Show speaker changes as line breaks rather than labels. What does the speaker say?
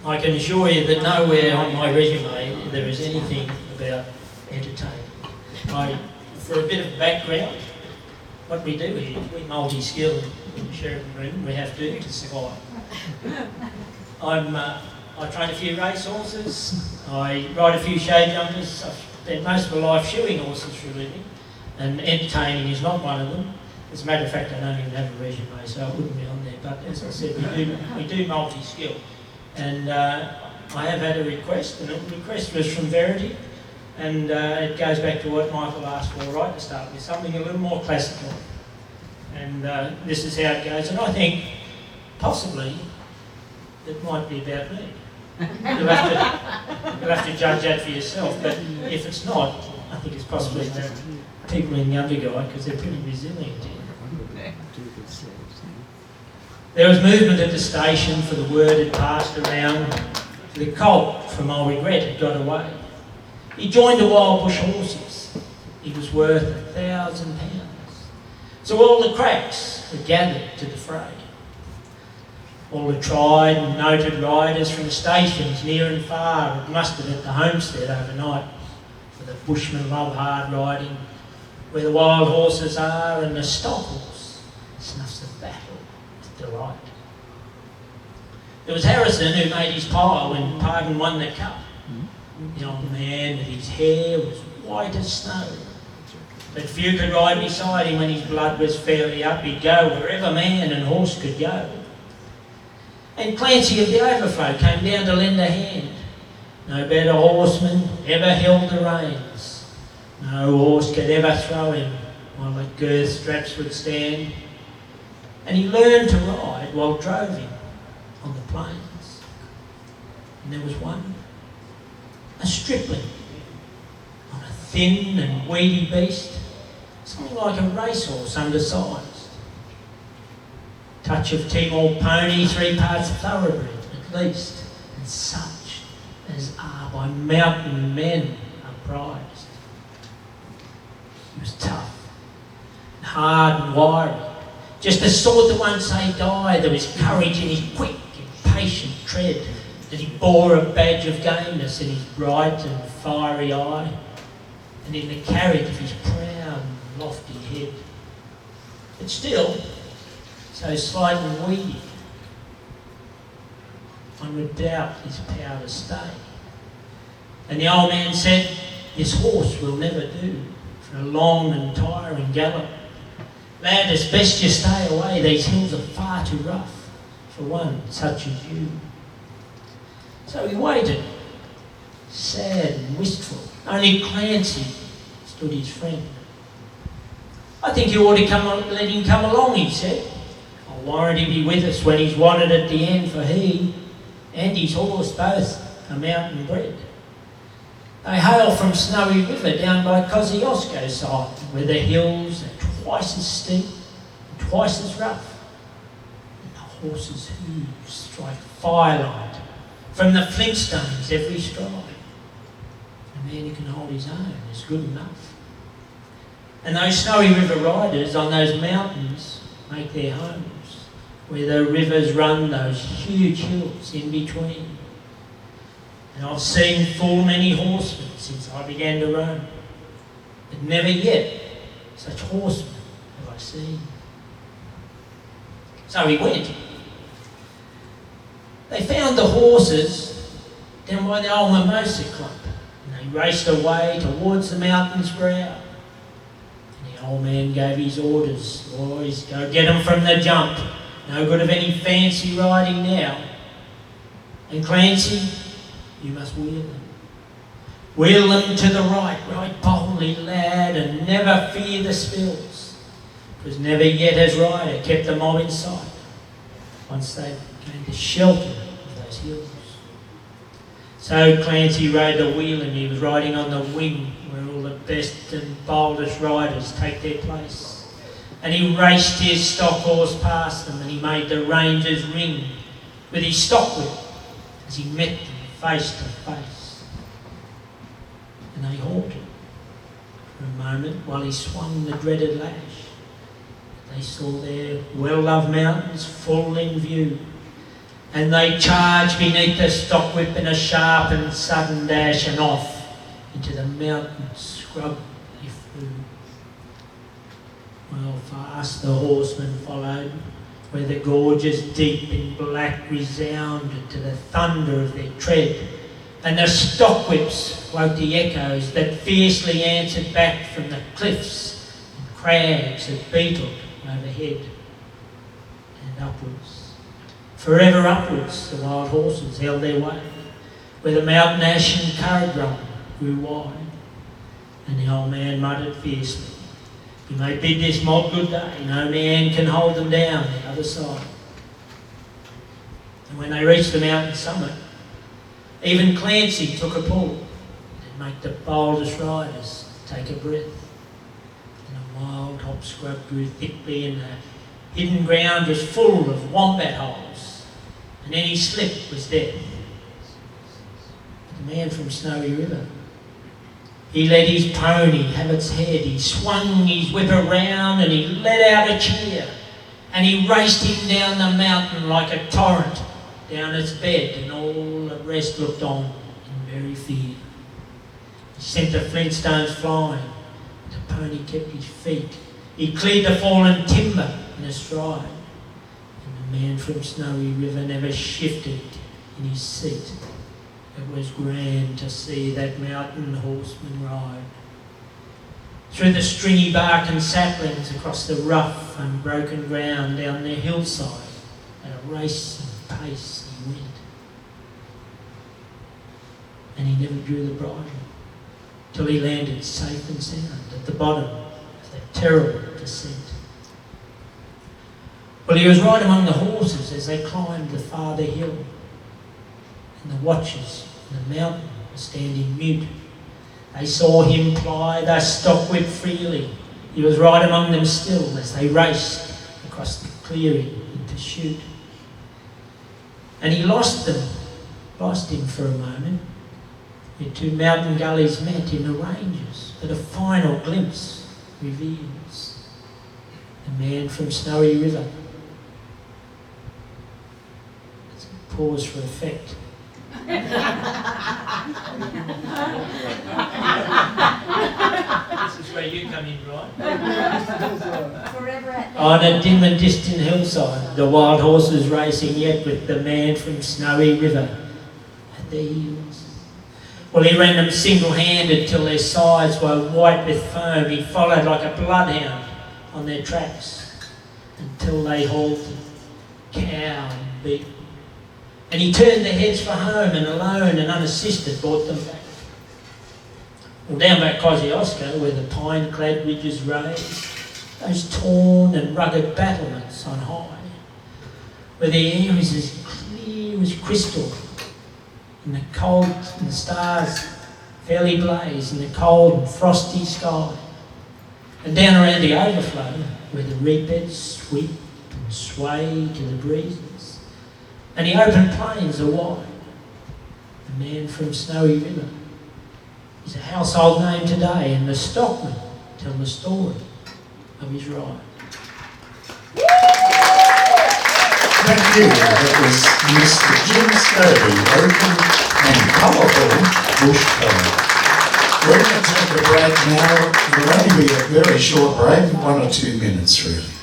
I can assure you that nowhere on my resume there is anything about entertainment. For a bit of background, what we do here, we multi-skill in the Sheridan Room. We have to survive. I train a few race horses. I ride a few show jumpers. I've spent most of my life shoeing horses for a living, and entertaining is not one of them. As a matter of fact, I don't even have a resume, so I wouldn't be on there. But as I said, we do multi-skill. And I have had a request, and the request was from Verity, and it goes back to what Michael asked for right at the start, with something a little more classical. And this is how it goes, and I think possibly it might be about me. You'll have to judge that for yourself, but if it's not, I think it's possibly about people in Gundagai, because they're pretty resilient here. There was movement at the station, for the word had passed around. The colt from Old Regret had got away. He joined the wild bush horses. He was worth £1,000. So all the cracks were gathered to the fray. All the tried and noted riders from stations near and far had mustered at the homestead overnight, for the bushmen love hard riding, where the wild horses are, and the stock horse snuffs the battle with delight. There was Harrison, who made his pile when Pardon won the cup. The old man with his hair was white as snow, but few could ride beside him when his blood was fairly up. He'd go wherever man and horse could go. And Clancy of the Overflow came down to lend a hand. No better horseman ever held the reins. No horse could ever throw him while the girth straps would stand. And he learned to ride while drove him on the plains. And there was one, a stripling, on a thin and weedy beast, something like a racehorse undersized. Touch of Timor pony, 3 parts thoroughbred at least, and such as are by mountain men apprised. He was tough, and hard and wiry, just the sort that won't say die. There was courage in his quick, impatient tread, that he bore a badge of gameness in his bright and fiery eye, and in the carriage of his proud and lofty head. But still, so slight and weedy, one would doubt his power to stay. And the old man said, "This horse will never do for a long and tiring gallop. Lad, it's best you stay away. These hills are far too rough for one such as you." So he waited, sad and wistful. Only Clancy stood his friend. "I think you ought to let him come along," he said. "I'll warrant he'll be with us when he's wanted at the end, for he and his horse both are mountain bred. They hail from Snowy River down by Kosciuszko side, where the hills are twice as steep and twice as rough, and the horses' hooves strike firelight from the flintstones every stride. A man who can hold his own is good enough. And those Snowy River riders on those mountains make their homes, where the rivers run those huge hills in between. And I've seen full many horsemen since I began to roam, but never yet such horsemen have I seen." So he went. They found the horses down by the old mimosa clump, and they raced away towards the mountain's brow. And the old man gave his orders: "Boys, go get 'em from the jump. No good of any fancy riding now. And Clancy, you must wheel them. Wheel them to the right boldly, lad, and never fear the spills, because never yet has rider kept the mob in sight once they gained the shelter of those hills." So Clancy rode the wheel, and he was riding on the wing where all the best and boldest riders take their place. And he raced his stock horse past them, and he made the rangers ring with his stock whip as he met them face to face. And they halted for a moment while he swung the dreaded lash. They saw their well-loved mountains full in view, and they charged beneath the stockwhip in a sharp and sudden dash and off into the mountain scrub they flew. Well, fast the horsemen followed, where the gorges deep in black resounded to the thunder of their tread, and the stockwhips woke the echoes that fiercely answered back from the cliffs and crags that beetled overhead. And upwards, forever upwards, the wild horses held their way, where the mountain ash and curragrum grew wide, and the old man muttered fiercely, "You may bid this mob good day, no man can hold them down the other side." And when they reached the mountain summit, even Clancy took a pull that make the boldest riders take a breath. And a wild hop scrub grew thickly, and the hidden ground was full of wombat holes, and any slip was death. But the man from Snowy River, he let his pony have its head, he swung his whip around and he let out a cheer, and he raced him down the mountain like a torrent down its bed, and all the rest looked on in very fear. He sent the flintstones flying, the pony kept his feet, he cleared the fallen timber in a stride, and the man from Snowy River never shifted in his seat. It was grand to see that mountain horseman ride through the stringy bark and saplings, across the rough unbroken ground, down the hillside at a racing pace he went. And he never drew the bridle till he landed safe and sound at the bottom of that terrible descent. Well, he was right among the horses as they climbed the farther hill, and the watchers in the mountain were standing mute. They saw him ply the stockwhip freely. He was right among them still as they raced across the clearing in pursuit. And he lost him for a moment, where two mountain gullies met in the ranges, but a final glimpse reveals the man from Snowy River. Let's pause for effect. This is where you come in, right? On a dim and distant hillside, the wild horses racing yet with the man from Snowy River at their heels. Well, he ran them single-handed till their sides were white with foam. He followed like a bloodhound on their tracks until they halted, cowed and beaten. And he turned their heads for home, and alone and unassisted brought them back. Well, down by Kosciuszko, where the pine-clad ridges raised, those torn and rugged battlements on high, where the air is as clear as crystal, and the stars fairly blaze in the cold and frosty sky. And down around the overflow, where the reed beds sweep and sway to the breezes, and the open plains are wide, the man from Snowy River is a household name today, and the stockmen tell the story of his ride.
Thank you. That was Mr. Jim Scobie, open and colourful bushfire. We're going to take a break now. It'll only be a very short break, 1 or 2 minutes really.